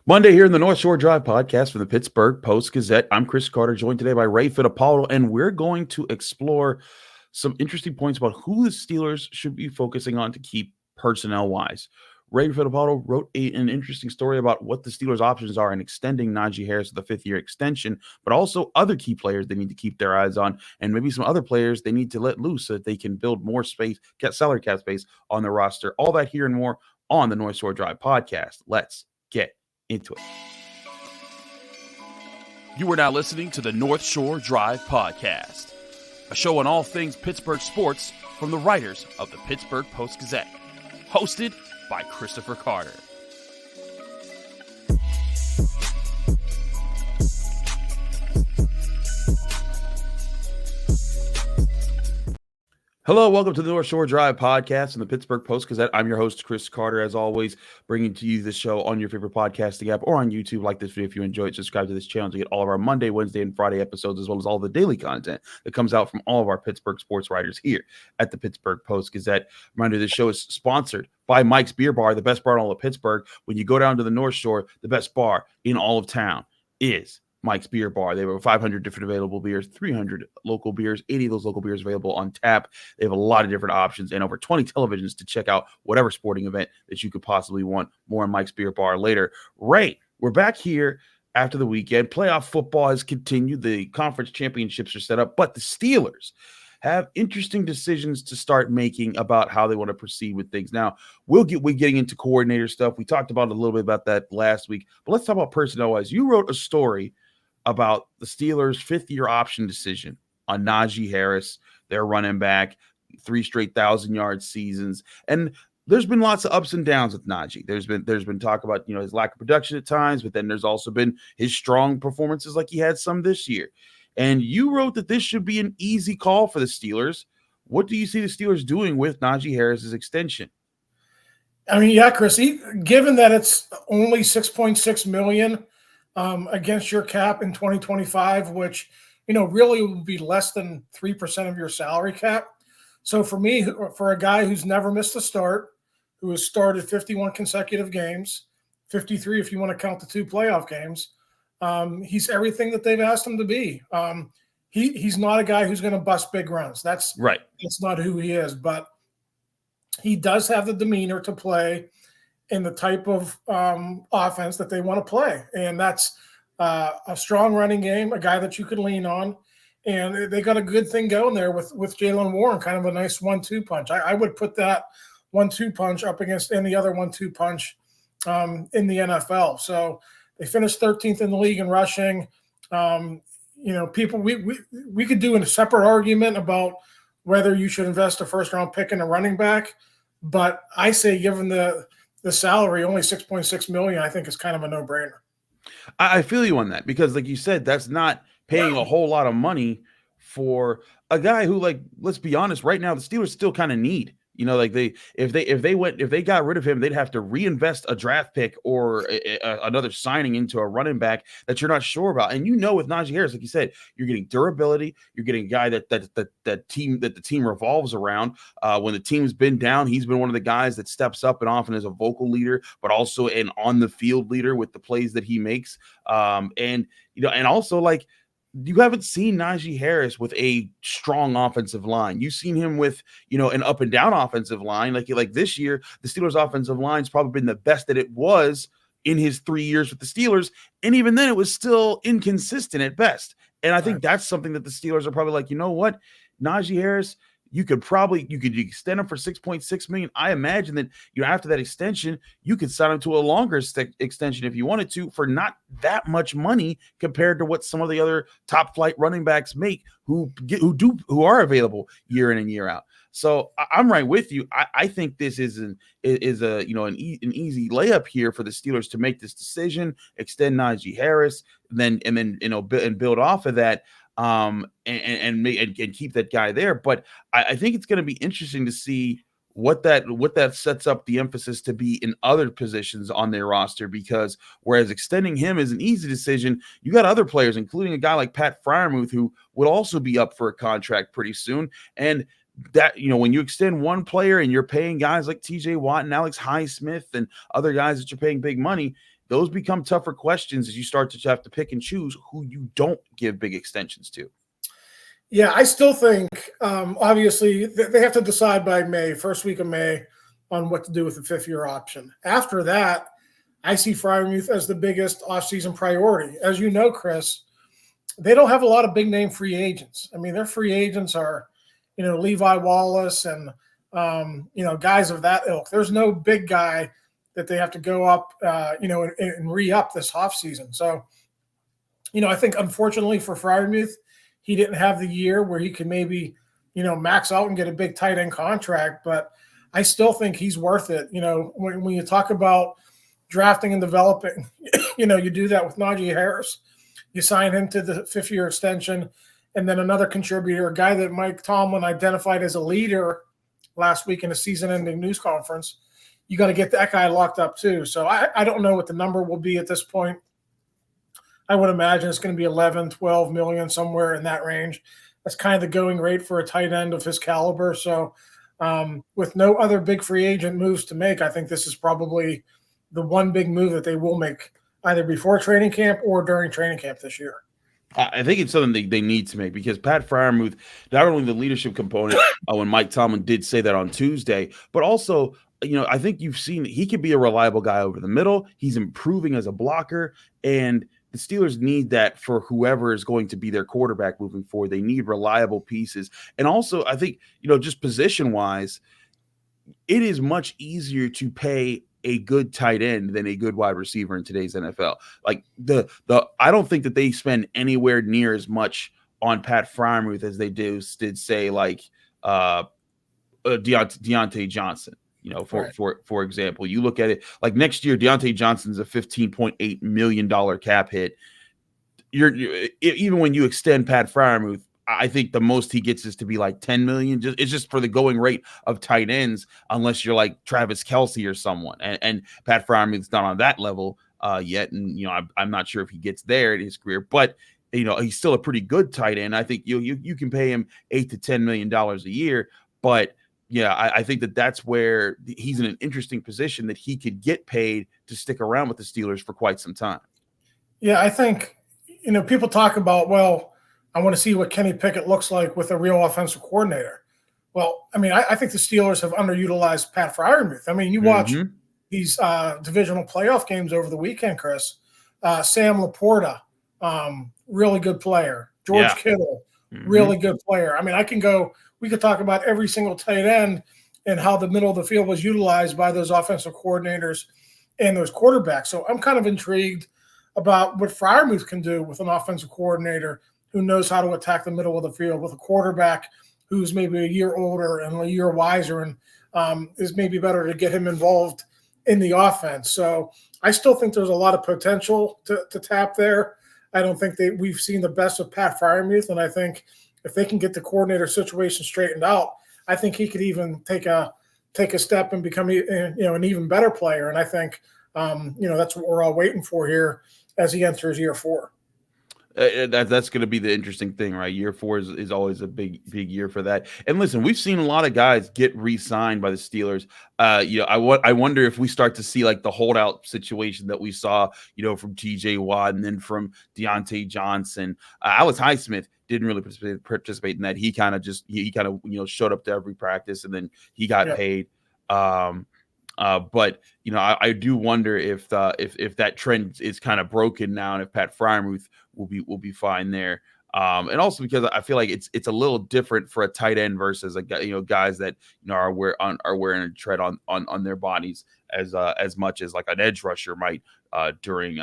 Monday here in the North Shore Drive podcast from the Pittsburgh Post-Gazette. I'm Chris Carter, joined today by Ray Fittipaldo, and we're going to explore some interesting points about who the Steelers should be focusing on to keep personnel-wise. Ray Fittipaldo wrote an interesting story about what the Steelers' options are in extending Najee Harris to the fifth-year extension, but also other key players they need to keep their eyes on, and maybe some other players they need to let loose so that they can build more space, get salary cap space on their roster. All that here and more on the North Shore Drive podcast. Let's get into it. You are now listening to the North Shore Drive podcast, a show on all things Pittsburgh sports from the writers of the Pittsburgh Post-Gazette, hosted by Christopher Carter. Hello, welcome to the North Shore Drive podcast and the Pittsburgh Post-Gazette. I'm your host, Chris Carter, as always, bringing to you this show on your favorite podcasting app or on YouTube. Like this video if you enjoy it. Subscribe to this channel to get all of our Monday, Wednesday, and Friday episodes, as well as all the daily content that comes out from all of our Pittsburgh sports writers here at the Pittsburgh Post-Gazette. Reminder, this show is sponsored by Mike's Beer Bar, the best bar in all of Pittsburgh. When you go down to the North Shore, the best bar in all of town is Mike's Beer Bar. They have over 500 different available beers, 300 local beers, 80 of those local beers available on tap. They have a lot of different options and over 20 televisions to check out whatever sporting event that you could possibly want. More on Mike's Beer Bar later. Ray, we're back here after the weekend. Playoff football has continued. The conference championships are set up, but the Steelers have interesting decisions to start making about how they want to proceed with things. Now, we're getting into coordinator stuff. We talked about a little bit about that last week, but let's talk about personnel-wise. You wrote a story about the Steelers' fifth-year option decision on Najee Harris, their running back, 3 straight 1,000-yard seasons. And there's been lots of ups and downs with Najee. There's been talk about, his lack of production at times, but then there's also been his strong performances like he had some this year. And you wrote that this should be an easy call for the Steelers. What do you see the Steelers doing with Najee Harris's extension? I mean, yeah, Chris, given that it's only $6.6 million against your cap in 2025, which, really will be less than 3% of your salary cap. So for me, for a guy who's never missed a start, who has started 51 consecutive games, 53 if you want to count the 2 playoff games, he's everything that they've asked him to be. He's not a guy who's going to bust big runs. That's right. That's not who he is, but he does have the demeanor to play in the type of offense that they want to play. And that's a strong running game, a guy that you could lean on. And they got a good thing going there with Jaylen Warren, kind of a nice 1-2 punch. I would put that 1-2 punch up against any other 1-2 punch in the NFL. So they finished 13th in the league in rushing. People, we could do a separate argument about whether you should invest a first-round pick in a running back. But I say given the salary, only $6.6 million, I think is kind of a no-brainer. I feel you on that because, like you said, that's not paying a whole lot of money for a guy who, let's be honest, right now the Steelers still kind of need. If they got rid of him, they'd have to reinvest a draft pick or another signing into a running back that you're not sure about. And with Najee Harris, like you said, you're getting durability. You're getting a guy that the team revolves around. When the team's been down, he's been one of the guys that steps up and often is a vocal leader, but also an on the field leader with the plays that he makes. And also you haven't seen Najee Harris with a strong offensive line. You've seen him with, an up and down offensive line. Like this year, the Steelers' offensive line's probably been the best that it was in his 3 years with the Steelers. And even then, it was still inconsistent at best. And I think that's something that the Steelers are probably like, you know what, Najee Harris, you could extend him for $6.6 million. I imagine that after that extension, you could sign him to a longer extension if you wanted to for not that much money compared to what some of the other top flight running backs make who are available year in and year out. So I'm right with you. I think this is an easy layup here for the Steelers to make this decision, extend Najee Harris, and then build off of that. And keep that guy there. But I think it's going to be interesting to see what that sets up the emphasis to be in other positions on their roster, because whereas extending him is an easy decision, you got other players, including a guy like Freiermuth, who would also be up for a contract pretty soon. And that, when you extend one player and you're paying guys like TJ Watt and Alex Highsmith and other guys that you're paying big money, those become tougher questions as you start to have to pick and choose who you don't give big extensions to. Yeah, I still think, obviously, they have to decide by May, first week of May, on what to do with the fifth-year option. After that, I see Freiermuth as the biggest offseason priority. As you know, Chris, they don't have a lot of big-name free agents. I mean, their free agents are, Levi Wallace and, guys of that ilk. There's no big guy that they have to go up, and re-up this offseason. So, I think, unfortunately for Freiermuth, he didn't have the year where he could maybe, max out and get a big tight end contract. But I still think he's worth it. When you talk about drafting and developing, you do that with Najee Harris. You sign him to the fifth-year extension. And then another contributor, a guy that Mike Tomlin identified as a leader last week in a season-ending news conference, you got to get that guy locked up too. So I don't know what the number will be at this point. I would imagine it's going to be 11, 12 million, somewhere in that range. That's kind of the going rate for a tight end of his caliber. So with no other big free agent moves to make, I think this is probably the one big move that they will make either before training camp or during training camp this year. I think it's something they need to make, because Pat Freiermuth, not only the leadership component when Mike Tomlin did say that on Tuesday, but also, I think you've seen he can be a reliable guy over the middle. He's improving as a blocker, and the Steelers need that for whoever is going to be their quarterback moving forward. They need reliable pieces. And also, I think, just position-wise, it is much easier to pay a good tight end than a good wide receiver in today's NFL. Like I don't think that they spend anywhere near as much on Pat Freiermuth as they did say like Deontay Johnson. For example, you look at it like next year, Deontay Johnson's a $15.8 million cap hit. Even when you extend Pat Freiermuth, I think the most he gets is to be like 10 million. It's just for the going rate of tight ends, unless you're like Travis Kelce or someone. And Pat Freiermuth's not on that level yet. And, I'm not sure if he gets there in his career, but he's still a pretty good tight end. I think you can pay him $8 to $10 million a year, but yeah, I think that's where he's in an interesting position that he could get paid to stick around with the Steelers for quite some time. Yeah, I think, people talk about, well, I want to see what Kenny Pickett looks like with a real offensive coordinator. Well, I mean, I think the Steelers have underutilized Pat Freiermuth. I mean, you watch these divisional playoff games over the weekend, Chris. Sam Laporta, really good player. George Kittle, really good player. I mean, we could talk about every single tight end and how the middle of the field was utilized by those offensive coordinators and those quarterbacks. So I'm kind of intrigued about what Freiermuth can do with an offensive coordinator who knows how to attack the middle of the field, with a quarterback who's maybe a year older and a year wiser, and is maybe better to get him involved in the offense. So I still think there's a lot of potential to tap there. I don't think we've seen the best of Pat Freiermuth, and I think if they can get the coordinator situation straightened out, I think he could even take a step and become an even better player. And I think that's what we're all waiting for here as he enters year 4. That's going to be the interesting thing, right? Year 4 is always a big year for that. And listen, we've seen a lot of guys get re-signed by the Steelers. I wonder if we start to see like the holdout situation that we saw, from TJ Watt and then from Deontay Johnson. Alex Highsmith didn't really participate in that. He kind of showed up to every practice and then he got paid. But I do wonder if that trend is kind of broken now, and if Pat Freiermuth will be fine there. And also because I feel like it's a little different for a tight end versus guys that are wearing a tread on their bodies as much as like an edge rusher might during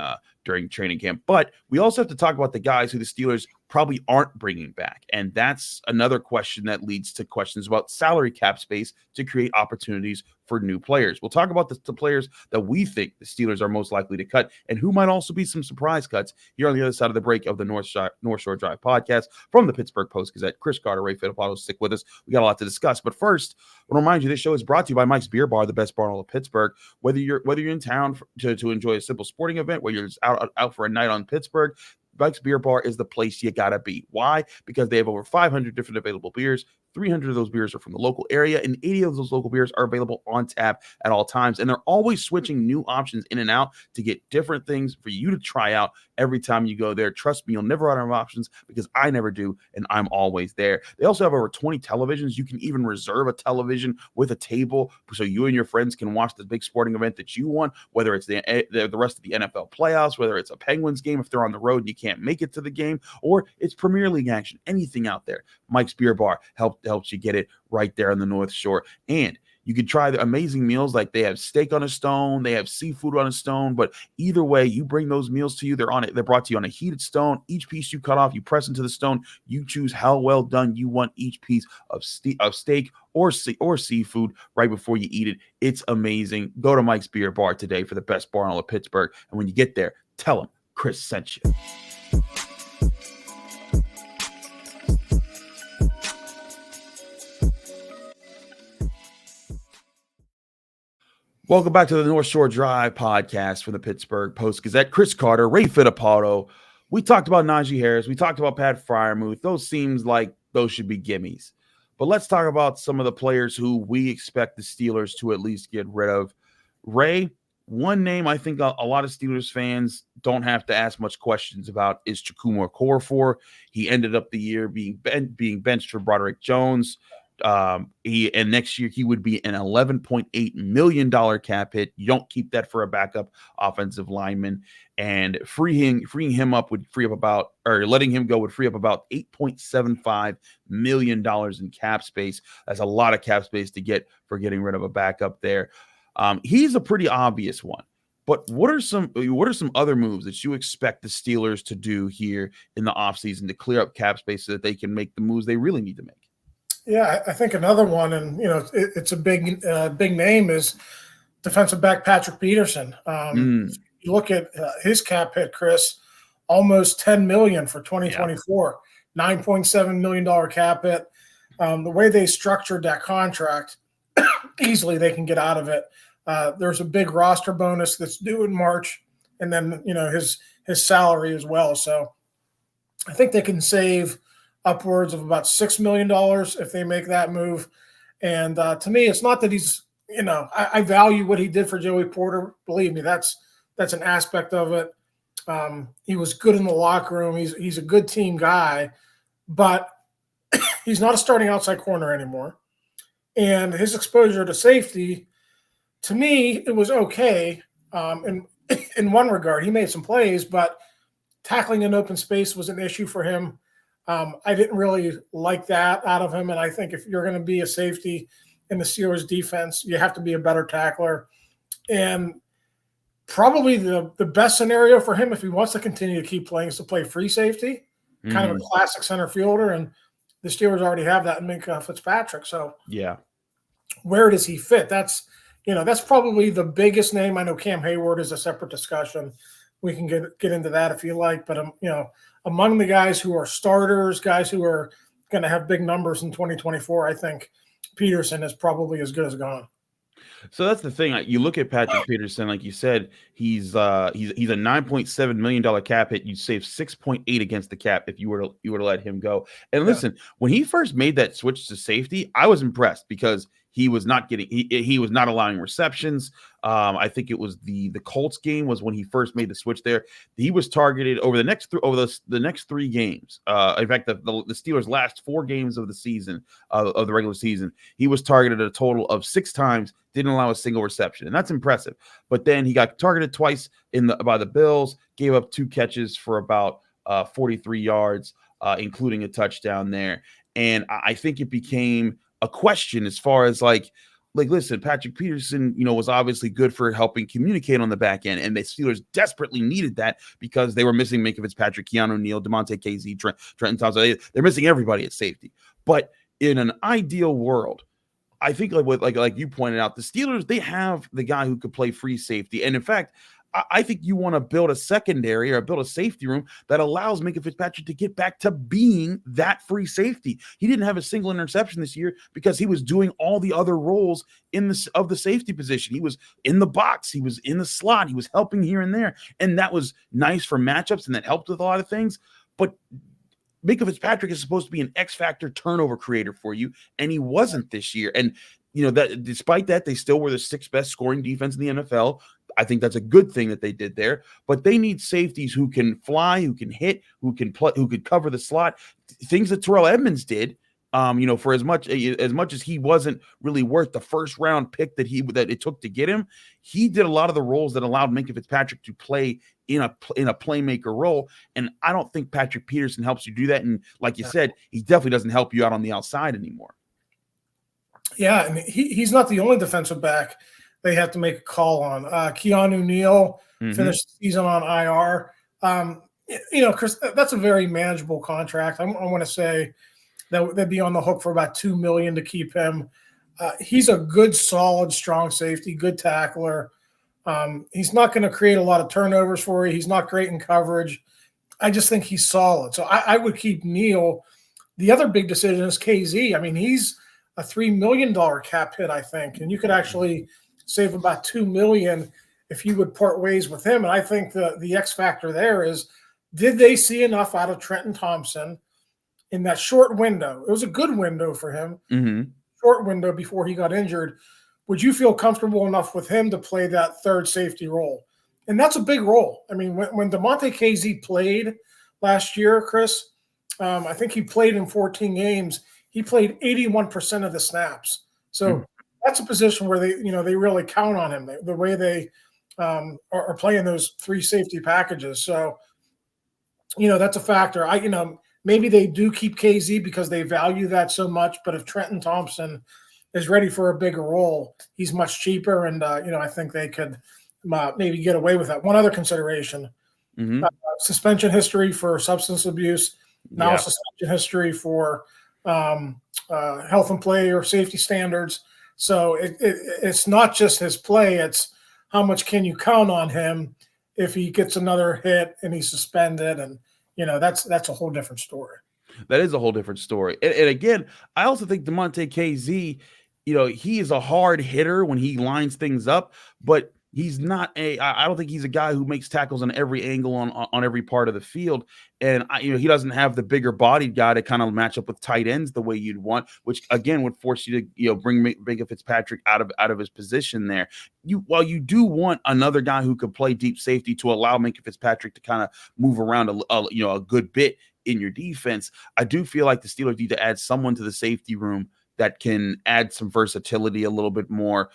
training camp. But we also have to talk about the guys who the Steelers probably aren't bringing back. And that's another question that leads to questions about salary cap space to create opportunities for new players. We'll talk about the players that we think the Steelers are most likely to cut and who might also be some surprise cuts here on the other side of the break of the North Shore Drive podcast from the Pittsburgh Post-Gazette. Chris Carter, Ray Fittipaldo, stick with us. We got a lot to discuss. But first, I want to remind you this show is brought to you by Mike's Beer Bar, the best bar in all of Pittsburgh. Whether you're in town to enjoy a simple sporting event, whether you're just out for a night on Pittsburgh, Mike's Beer Bar is the place you gotta be. Why? Because they have over 500 different available beers, 300 of those beers are from the local area, and 80 of those local beers are available on tap at all times. And they're always switching new options in and out to get different things for you to try out every time you go there. Trust me, you'll never run out of options because I never do, and I'm always there. They also have over 20 televisions. You can even reserve a television with a table so you and your friends can watch the big sporting event that you want, whether it's the rest of the NFL playoffs, whether it's a Penguins game if they're on the road and you can't make it to the game, or it's Premier League action, anything out there. Mike's Beer Bar helps you get it right there on the North Shore. And you can try the amazing meals, like they have steak on a stone, they have seafood on a stone, but either way, you bring those meals to you, they're brought to you on a heated stone. Each piece you cut off, you press into the stone, you choose how well done you want each piece of steak or seafood right before you eat it. It's amazing. Go to Mike's Beer Bar today for the best bar in all of Pittsburgh, and when you get there, tell them Chris sent you. Welcome back to the North Shore Drive podcast from the Pittsburgh Post-Gazette. Chris Carter, Ray Fittipaldo. We talked about Najee Harris. We talked about Pat Freiermuth. Those seems like those should be gimmies. But let's talk about some of the players who we expect the Steelers to at least get rid of. Ray, one name I think a lot of Steelers fans don't have to ask much questions about is Chuks Okorafor. He ended up the year being benched for Broderick Jones. And next year he would be an $11.8 million cap hit. You don't keep that for a backup offensive lineman, and freeing him up would free up about, or letting him go would free up about $8.75 million in cap space. That's a lot of cap space to get for getting rid of a backup there. He's a pretty obvious one. But what are some other moves that you expect the Steelers to do here in the offseason to clear up cap space so that they can make the moves they really need to make? Yeah, I think another one, and it's a big name, is defensive back Patrick Peterson. You look at his cap hit, Chris, almost $10 million for 2024, $9.7 million cap hit. The way they structured that contract, easily they can get out of it. There's a big roster bonus that's due in March, and then his salary as well. So I think they can save upwards of about $6 million if they make that move. And to me, it's not that he's, I value what he did for Joey Porter. Believe me, that's an aspect of it. He was good in the locker room. He's a good team guy, but he's not a starting outside corner anymore. And his exposure to safety, to me, it was okay. In one regard, he made some plays, but tackling in open space was an issue for him. I didn't really like that out of him, and I think if you're going to be a safety in the Steelers defense, you have to be a better tackler. And probably the best scenario for him, if he wants to continue to keep playing, is to play free safety, kind of a classic center fielder, and the Steelers already have that in Minkah Fitzpatrick. So yeah, where does he fit? That's probably the biggest name. I know Cam Hayward is a separate discussion. We can get into that if you like, but among the guys who are starters, guys who are going to have big numbers in 2024, I think Peterson is probably as good as gone. So that's the thing. You look at Patrick Peterson, like you said, he's a $9.7 million cap hit. You save 6.8 against the cap if you were to let him go. And listen, when he first made that switch to safety, I was impressed because he was not allowing receptions. I think it was the Colts game was when he first made the switch there. He was targeted over the next 3 games. In fact, the Steelers' last 4 games of the season, of the regular season, he was targeted a total of 6 times, didn't allow a single reception, and that's impressive. But then he got targeted twice by the Bills, gave up 2 catches for about 43 yards, including a touchdown there. And I think it became a question as far as like listen, Patrick Peterson, was obviously good for helping communicate on the back end, and the Steelers desperately needed that because they were missing Minkah Fitzpatrick, Keon, ONeal, Damontre, KZ, Trenton Thompson. They're missing everybody at safety. But in an ideal world, I think like you pointed out, the Steelers, they have the guy who could play free safety, and in fact, I think you want to build a secondary or build a safety room that allows Minkah Fitzpatrick to get back to being that free safety. He didn't have a single interception this year because he was doing all the other roles of the safety position. He was in the box. He was in the slot. He was helping here and there. And that was nice for matchups, and that helped with a lot of things. But Minkah Fitzpatrick is supposed to be an X-factor turnover creator for you, and he wasn't this year. And that despite that, they still were the 6th best scoring defense in the NFL. I think that's a good thing that they did there. But they need safeties who can fly, who can hit, who can play, who could cover the slot. Things that Terrell Edmunds did. For as much as he wasn't really worth the first round pick that it took to get him, he did a lot of the roles that allowed Minkah Fitzpatrick to play in a playmaker role. And I don't think Patrick Peterson helps you do that. And like you said, he definitely doesn't help you out on the outside anymore. Yeah, and he's not the only defensive back they have to make a call on. Keon ONeal finished the season on IR. Chris, that's a very manageable contract. I want to say that they'd be on the hook for about $2 million to keep him. He's a good, solid, strong safety, good tackler. He's not going to create a lot of turnovers for you. He's not great in coverage. I just think he's solid. So I would keep Neal. The other big decision is KZ. I mean, he's a $3 million cap hit, I think, and you could actually save about $2 million if you would part ways with him. And I think the X factor there is, did they see enough out of Trenton Thompson in that short window? It was a good window for him, short window before he got injured. Would you feel comfortable enough with him to play that third safety role? And that's a big role. I mean, when Damontre KZ played last year, Chris, I think he played in 14 games. He played 81% of the snaps. So that's a position where they really count on him, the way they are playing those 3 safety packages. So, that's a factor. Maybe they do keep KZ because they value that so much. But if Trenton Thompson is ready for a bigger role, he's much cheaper. And, I think they could maybe get away with that. One other consideration, suspension history for substance abuse, now suspension history for health and play or safety standards. So it's not just his play. It's how much can you count on him if he gets another hit and he's suspended. And, that's a whole different story. That is a whole different story. And again, I also think Damontre KZ, he is a hard hitter when he lines things up, but he's not I don't think he's a guy who makes tackles on every angle on every part of the field. And he doesn't have the bigger bodied guy to kind of match up with tight ends the way you'd want, which again would force you to, bring Minkah Fitzpatrick out of his position there. While you do want another guy who could play deep safety to allow Minkah Fitzpatrick to kind of move around a good bit in your defense, I do feel like the Steelers need to add someone to the safety room that can add some versatility a little bit more,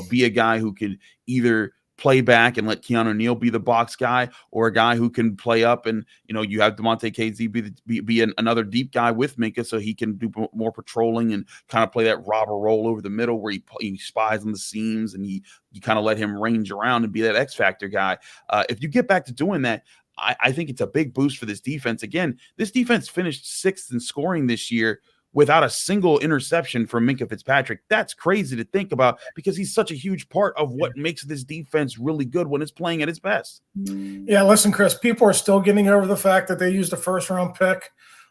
be a guy who could either play back and let Keon ONeal be the box guy, or a guy who can play up and, you have Damontre KZ be another deep guy with Minkah so he can do more patrolling and kind of play that robber role over the middle where he spies on the seams and you kind of let him range around and be that X factor guy. If you get back to doing that, I think it's a big boost for this defense. Again, this defense finished 6th in scoring this year without a single interception from Minkah Fitzpatrick. That's crazy to think about because he's such a huge part of what makes this defense really good when it's playing at its best. Yeah, listen, Chris, people are still getting over the fact that they used a first-round pick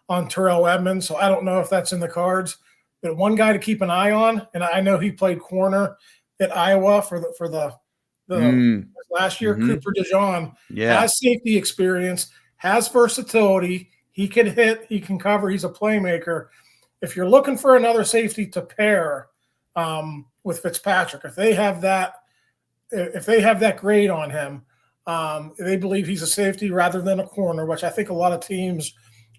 on Terrell Edmunds, so I don't know if that's in the cards. But one guy to keep an eye on, and I know he played corner at Iowa for the last year, Cooper DeJean, has safety experience, has versatility. He can hit, he can cover, he's a playmaker. If you're looking for another safety to pair with Fitzpatrick, if they have that grade on him, they believe he's a safety rather than a corner, which I think a lot of teams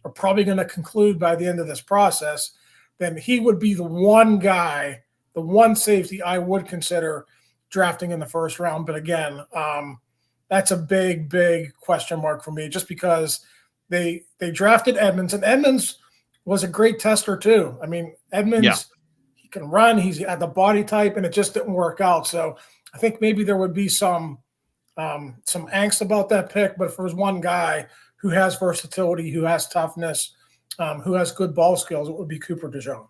are probably going to conclude by the end of this process, then he would be the one guy, the one safety I would consider drafting in the first round. But again, that's a big, big question mark for me, just because they drafted Edmunds, and Edmunds was a great tester too. I mean, Edmunds, he can run, he's at the body type, and it just didn't work out. So I think maybe there would be some angst about that pick, but if there was one guy who has versatility, who has toughness, who has good ball skills, it would be Cooper DeJean.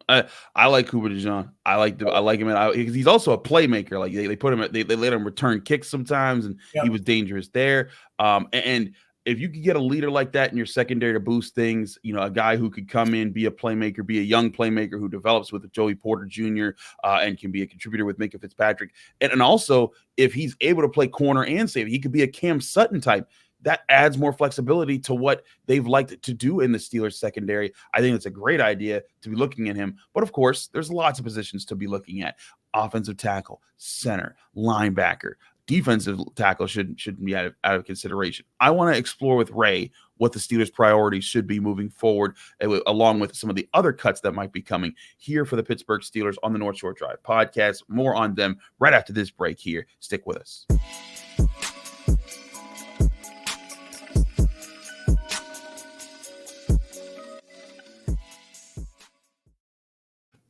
I like Cooper DeJean. I like him because he's also a playmaker. Like they put him, they let him return kicks sometimes, and he was dangerous there. And if you could get a leader like that in your secondary to boost things, a guy who could come in, be a playmaker, be a young playmaker who develops with Joey Porter Jr. And can be a contributor with Minkah Fitzpatrick. And also, if he's able to play corner and safety, he could be a Cam Sutton type. that adds more flexibility to what they've liked to do in the Steelers secondary. I think it's a great idea to be looking at him. But of course, there's lots of positions to be looking at. Offensive tackle, center, linebacker, defensive tackle shouldn't be out of consideration. I want to explore with Ray what the Steelers' priorities should be moving forward, along with some of the other cuts that might be coming here for the Pittsburgh Steelers on the North Shore Drive podcast. More on them right after this break here. Stick with us.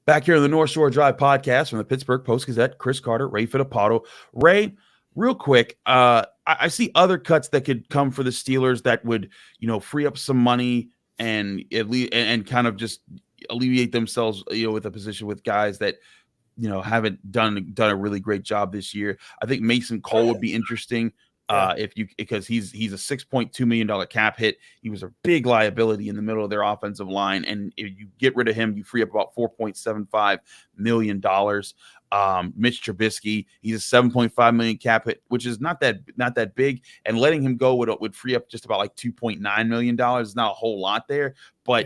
Back here on the North Shore Drive podcast from the Pittsburgh Post-Gazette, Chris Carter, Ray Fittipaldo. Ray, real quick, I see other cuts that could come for the Steelers that would, free up some money and kind of just alleviate themselves, with a position with guys that, haven't done a really great job this year. I think Mason Cole would be interesting. Because he's a $6.2 million cap hit. He was a big liability in the middle of their offensive line. And if you get rid of him, you free up about $4.75 million. Mitch Trubisky, he's a $7.5 million cap hit, which is not that big. And letting him go would free up just about like $2.9 million. It's not a whole lot there. But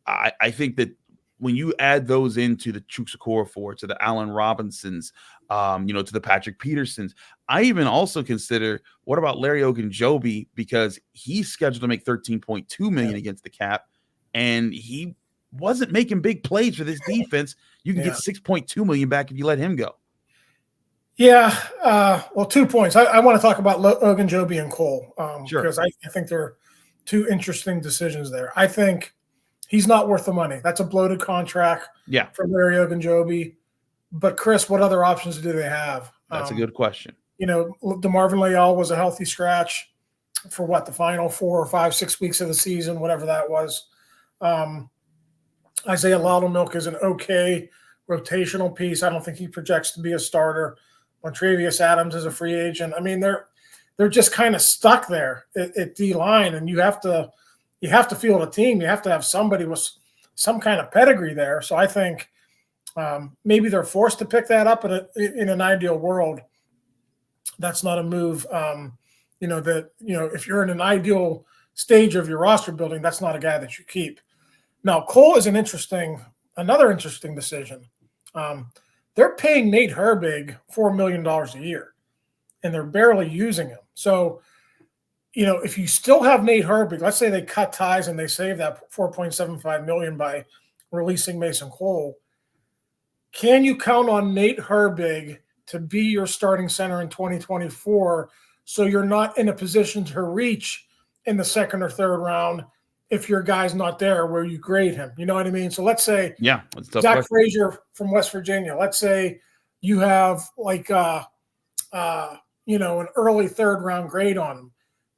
I think that when you add those into the Chuks Okorafor, to the Allen Robinsons, to the Patrick Petersons, I even also consider, what about Larry Ogunjobi, because he's scheduled to make $13.2 million against the cap, and he wasn't making big plays for this defense. You can get $6.2 million back if you let him go. Yeah. Well, 2 points. I want to talk about Ogunjobi and Cole, because I think they're two interesting decisions there. I think he's not worth the money. That's a bloated contract for Larry Ogunjobi. But, Chris, what other options do they have? That's a good question. DeMarvin Leal was a healthy scratch for the final 4 or 5, 6 weeks of the season, whatever that was. Isaiah Loudermilk is an okay rotational piece. I don't think he projects to be a starter. Montravius Adams is a free agent. I mean, they're just kind of stuck there at D-line, and you have to field a team. You have to have somebody with some kind of pedigree there. So I think maybe they're forced to pick that up in an ideal world. That's not a move, if you're in an ideal stage of your roster building, that's not a guy that you keep. Now, Cole is another interesting decision. They're paying Nate Herbig $4 million a year, and they're barely using him. So, if you still have Nate Herbig, let's say they cut ties and they save that $4.75 million by releasing Mason Cole, can you count on Nate Herbig to be your starting center in 2024, so you're not in a position to reach in the second or third round if your guy's not there where you grade him? You know what I mean? So let's say Zach Frazier from West Virginia. Let's say you have an early third round grade on him.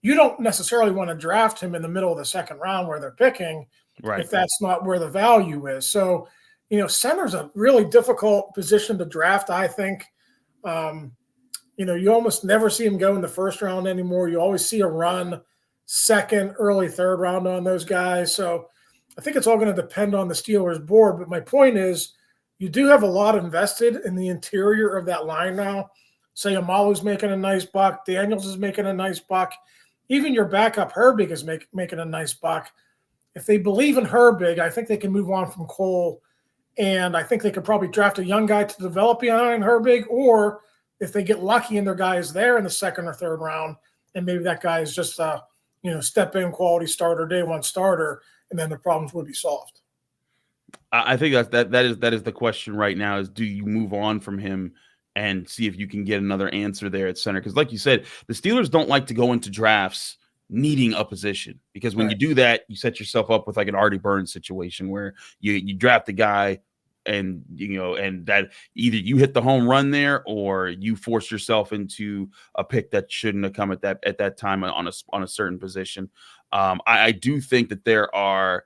You don't necessarily want to draft him in the middle of the second round where they're picking, if that's not where the value is. So, center's a really difficult position to draft, I think. You almost never see him go in the first round anymore. You always see a run second, early third round on those guys. So I think it's all going to depend on the Steelers board. But my point is, you do have a lot invested in the interior of that line now. Say Amalu's making a nice buck. Daniels is making a nice buck. Even your backup Herbig is making a nice buck. If they believe in Herbig, I think they can move on from Cole. And I think they could probably draft a young guy to develop behind Herbig, or if they get lucky and their guy is there in the second or third round, and maybe that guy is just step-in quality starter, day one starter, and then the problems would be solved. I think that is the question right now: is do you move on from him and see if you can get another answer there at center? Because, like you said, the Steelers don't like to go into drafts needing a position, because when you do that, you set yourself up with like an Artie Burns situation where you draft a guy and that either you hit the home run there or you force yourself into a pick that shouldn't have come at that time on a certain position. I do think that there are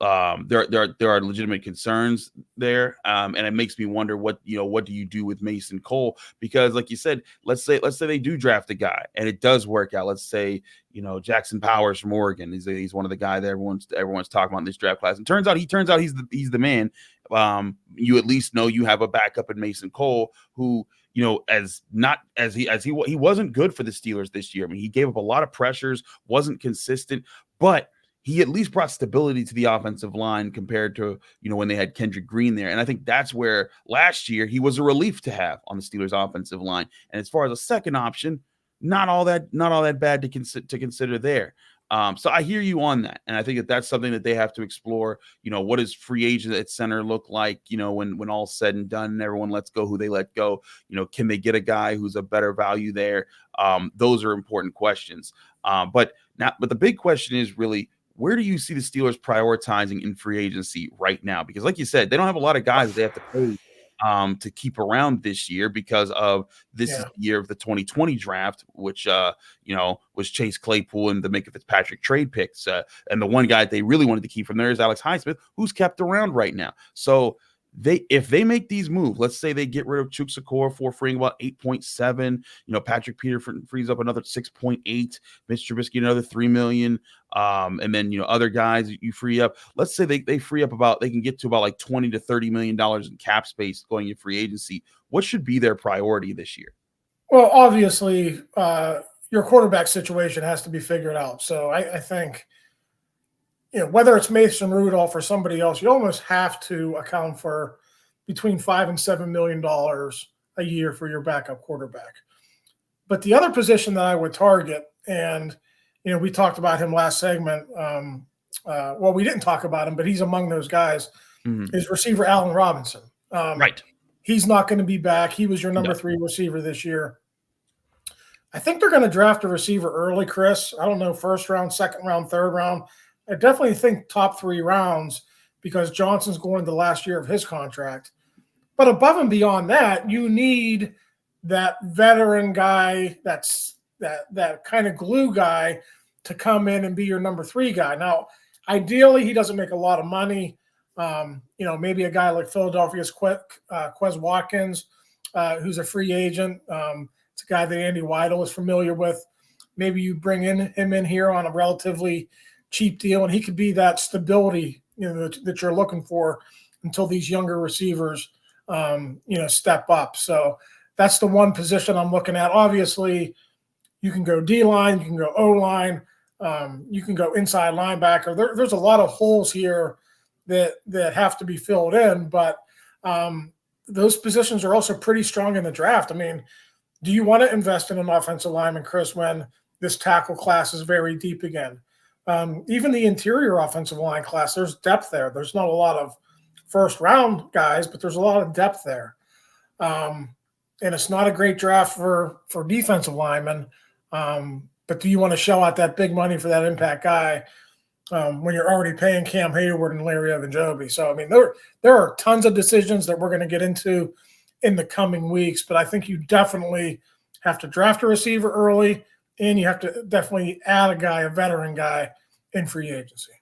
legitimate concerns there, and it makes me wonder what do you do with Mason Cole? Because, like you said, let's say they do draft a guy and it does work out. Let's say Jackson Powers from Oregon. He's one of the guys that everyone's talking about in this draft class. And turns out he's the man. You at least know you have a backup in Mason Cole, who as not as he wasn't good for the Steelers this year. I mean, he gave up a lot of pressures, wasn't consistent, but he at least brought stability to the offensive line compared to, when they had Kendrick Green there. And I think that's where last year he was a relief to have on the Steelers offensive line. And as far as a second option, not all that bad to consider there. So I hear you on that. And I think that's something that they have to explore. What does free agent at center look like, when all's said and done and everyone lets go who they let go? Can they get a guy who's a better value there? Those are important questions. But the big question is really, where do you see the Steelers prioritizing in free agency right now? Because like you said, they don't have a lot of guys they have to pay to keep around this year because of this is the year of the 2020 draft, which, was Chase Claypool and the Minka Fitzpatrick trade picks. And the one guy they really wanted to keep from there is Alex Highsmith, who's kept around right now. So if they make these moves, let's say they get rid of Chuks Okorafor, freeing about 8.7, Patrick Peterson frees up another 6.8, Mitch Trubisky another $3 million, and then other guys you free up. Let's say they free up they can get to about like $20 to $30 million in cap space going in free agency. What should be their priority this year? Well, obviously, your quarterback situation has to be figured out. So I think, whether it's Mason Rudolph or somebody else, you almost have to account for between $5 and $7 million a year for your backup quarterback. But the other position that I would target, and we talked about him last segment. Well, we didn't talk about him, but he's among those guys. Is receiver Allen Robinson. Right. He's not going to be back. He was your number 3 receiver this year. I think they're going to draft a receiver early, Chris. I don't know, first round, second round, third round. I definitely think top 3 rounds because Johnson's going the last year of his contract. But above and beyond that, you need that veteran guy, that kind of glue guy to come in and be your number 3 guy. Now, ideally, he doesn't make a lot of money. Maybe a guy like Philadelphia's Quez Watkins, who's a free agent. It's a guy that Andy Weidel is familiar with. Maybe you bring him in here on a relatively cheap deal, and he could be that stability that you're looking for until these younger receivers step up. So that's the one position I'm looking at. Obviously, you can go D-line, you can go O-line, you can go inside linebacker. There's a lot of holes here that have to be filled in, but those positions are also pretty strong in the draft. I mean, do you want to invest in an offensive lineman, Chris, when this tackle class is very deep again? Even the interior offensive line class, there's depth there. There's not a lot of first-round guys, but there's a lot of depth there. And it's not a great draft for defensive linemen. But do you want to shell out that big money for that impact guy when you're already paying Cam Hayward and Larry Ogunjobi? So, I mean, there are tons of decisions that we're going to get into in the coming weeks, but I think you definitely have to draft a receiver early, and you have to definitely add a veteran guy in free agency.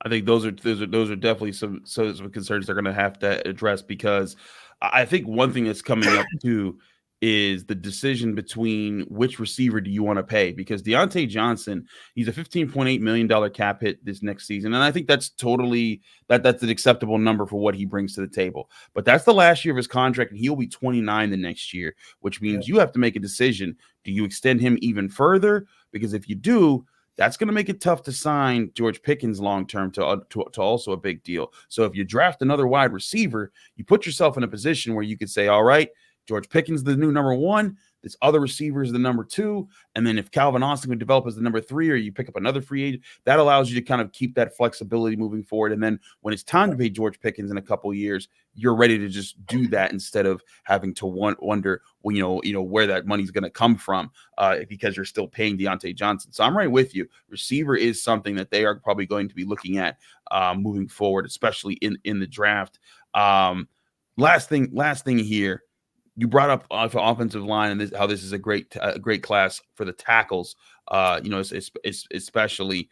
I think those are definitely some concerns they're going to have to address, because I think one thing that's coming up too is the decision between which receiver do you want to pay, because Deontay Johnson, he's a $15.8 million cap hit this next season. And I think that's totally that's an acceptable number for what he brings to the table. But that's the last year of his contract, and he'll be 29 the next year, which means you have to make a decision. Do you extend him even further? Because if you do, that's going to make it tough to sign George Pickens long-term to also a big deal. So if you draft another wide receiver, you put yourself in a position where you could say, all right, George Pickens is the new number 1. This other receiver is the number 2. And then if Calvin Austin would develop as the number 3, or you pick up another free agent, that allows you to kind of keep that flexibility moving forward. And then when it's time to pay George Pickens in a couple of years, you're ready to just do that instead of having to wonder, where that money's going to come from because you're still paying Deontay Johnson. So I'm right with you. Receiver is something that they are probably going to be looking at moving forward, especially in the draft. Last thing here. You brought up offensive line and how this is a great class for the tackles. Especially,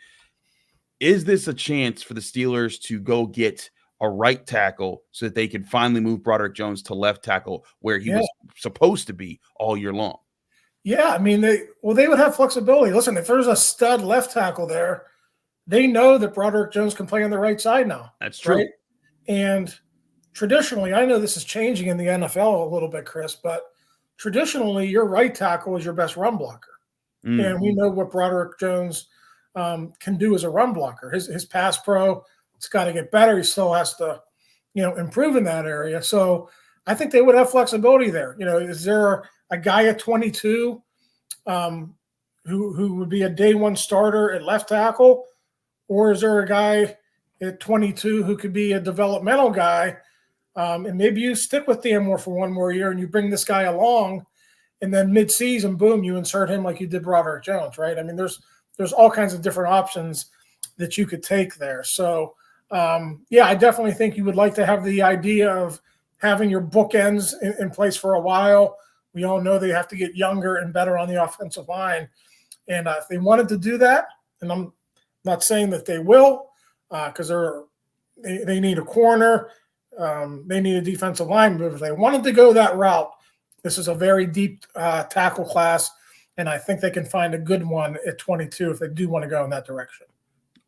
is this a chance for the Steelers to go get a right tackle so that they can finally move Broderick Jones to left tackle where he was supposed to be all year long? Yeah, I mean, they would have flexibility. Listen, if there's a stud left tackle there, they know that Broderick Jones can play on the right side now. That's true. Right? And traditionally, I know this is changing in the NFL a little bit, Chris, but traditionally your right tackle is your best run blocker. And we know what Broderick Jones can do as a run blocker. His pass pro, it's got to get better. He still has to, improve in that area. So I think they would have flexibility there. Is there a guy at 22 who would be a day one starter at left tackle? Or is there a guy at 22 who could be a developmental guy? And maybe you stick with Damontre for one more year and you bring this guy along, and then mid-season, boom, you insert him like you did Broderick Jones, right? I mean, there's all kinds of different options that you could take there. So, I definitely think you would like to have the idea of having your bookends in place for a while. We all know they have to get younger and better on the offensive line. And if they wanted to do that, and I'm not saying that they will, because they need a corner, they need a defensive line. But if they wanted to go that route, this is a very deep tackle class, and I think they can find a good one at 22 if they do want to go in that direction.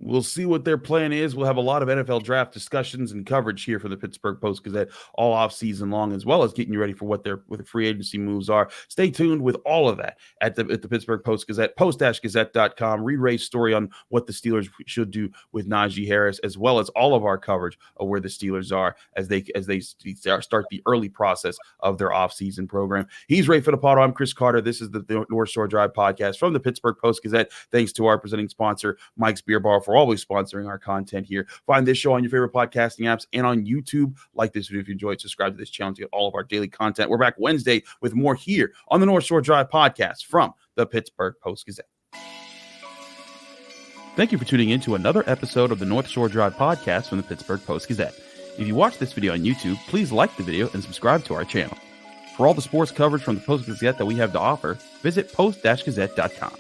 We'll see what their plan is. We'll have a lot of NFL draft discussions and coverage here for the Pittsburgh Post-Gazette all off season long, as well as getting you ready for what the free agency moves are. Stay tuned with all of that at the Pittsburgh Post-Gazette, post-gazette.com. Read Ray's story on what the Steelers should do with Najee Harris, as well as all of our coverage of where the Steelers are as they start the early process of their offseason program. He's Ray Fittipaldo. I'm Chris Carter. This is the North Shore Drive podcast from the Pittsburgh Post-Gazette. Thanks to our presenting sponsor, Mike's Beer Bar, for always sponsoring our content here. Find this show on your favorite podcasting apps and on YouTube. Like this video if you enjoyed. Subscribe to this channel to get all of our daily content. We're back Wednesday with more here on the North Shore Drive podcast from the Pittsburgh Post-Gazette. Thank you for tuning in to another episode of the North Shore Drive podcast from the Pittsburgh Post-Gazette. If you watch this video on YouTube, please like the video and subscribe to our channel. For all the sports coverage from the Post-Gazette that we have to offer, visit post-gazette.com.